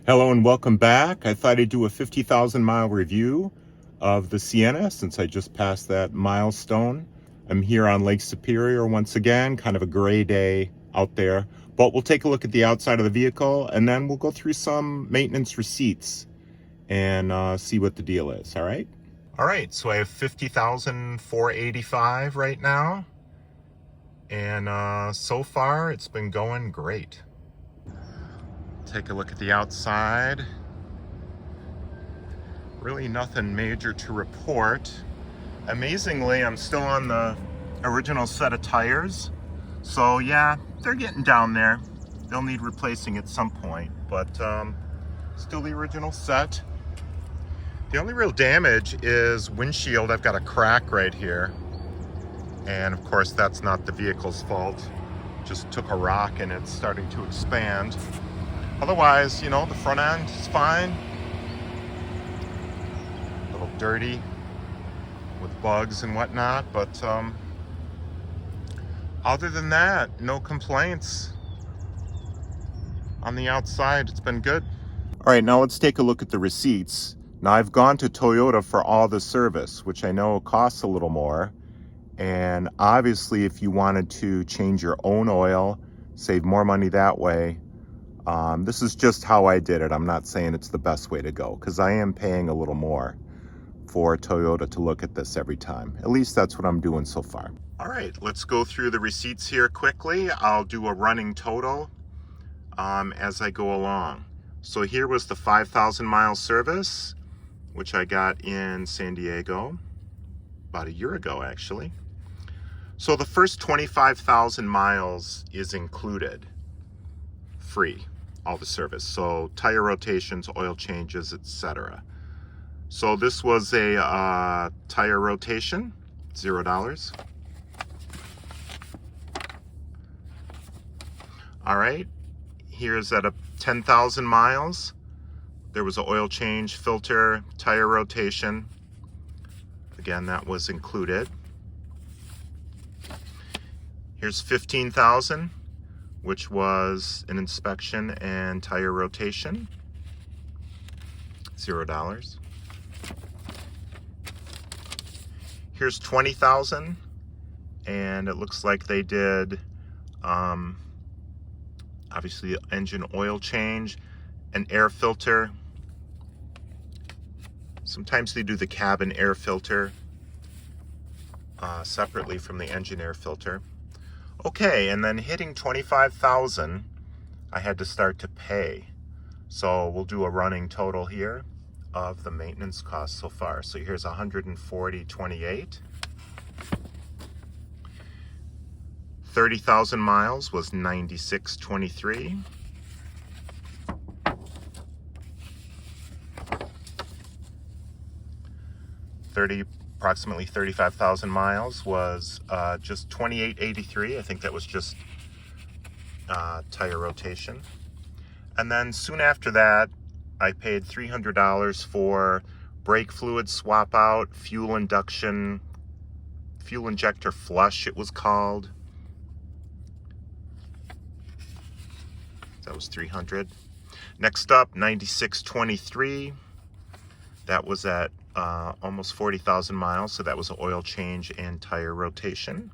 Hello and welcome back. I thought I'd do a 50,000 mile review of the Sienna since I just passed that milestone. I'm here on Lake Superior once again, kind of a gray day out there, but we'll take a look at the outside of the vehicle and then we'll go through some maintenance receipts and see what the deal is, all right? All right, so I have 50,485 right now, and so far it's been going great. Take a look at the outside. Really nothing major to report. Amazingly, I'm still on the original set of tires. So yeah, they're getting down there. They'll need replacing at some point, but still the original set. The only real damage is windshield. I've got a crack right here. And of course, that's not the vehicle's fault. Just took a rock and it's starting to expand. Otherwise, you know, the front end is fine. A little dirty with bugs and whatnot, but other than that, no complaints. On the outside, it's been good. All right, now let's take a look at the receipts. Now, I've gone to Toyota for all the service, which I know costs a little more. And obviously, if you wanted to change your own oil, save more money that way, this is just how I did it. I'm not saying it's the best way to go because I am paying a little more for Toyota to look at this every time. At least that's what I'm doing so far. All right, let's go through the receipts here quickly. I'll do a running total as I go along. So here was the 5,000 mile service, which I got in San Diego about a year ago, actually. So the first 25,000 miles is included, free, all the service. So tire rotations, oil changes, etc. So this was a tire rotation, $0. All right, here's at a 10,000 miles. There was an oil change, filter, tire rotation. Again, that was included. Here's 15,000, which was an inspection and tire rotation, $0. Here's 20,000, and it looks like they did obviously engine oil change, an air filter. Sometimes they do the cabin air filter separately from the engine air filter. Okay, and then hitting 25,000, I had to start to pay. So we'll do a running total here of the maintenance costs so far. So here's 140.28. 30,000 miles was 96.23. Approximately 35,000 miles was just 28.83. I think that was just tire rotation. And then soon after that, I paid $300 for brake fluid swap out, fuel injector flush, it was called. That was $300. Next up, 96.23. That was at almost 40,000 miles, so that was an oil change and tire rotation.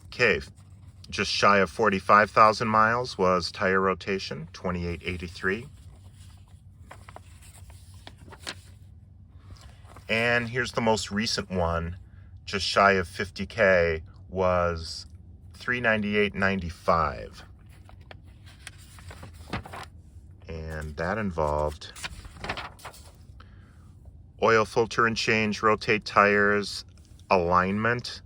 Okay, just shy of 45,000 miles was tire rotation, 28.83. And here's the most recent one, just shy of 50K, was 398.95. And that involved oil filter and change, rotate tires, alignment,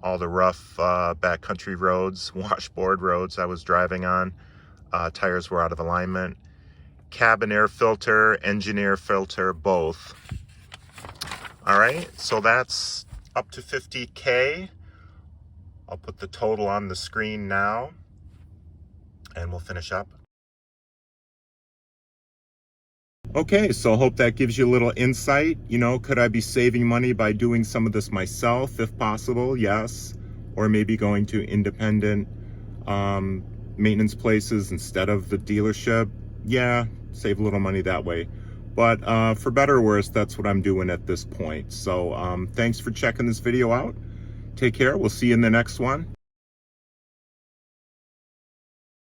all the rough backcountry roads, washboard roads I was driving on, tires were out of alignment, cabin air filter, engine air filter, both. All right, so that's up to 50K. I'll put the total on the screen now, and we'll finish up. Okay, so I hope that gives you a little insight. You know, could I be saving money by doing some of this myself if possible? Yes. Or maybe going to independent maintenance places instead of the dealership, yeah, save a little money that way. But for better or worse, that's what I'm doing at this point. So thanks for checking this video out. Take care. We'll see you in the next one.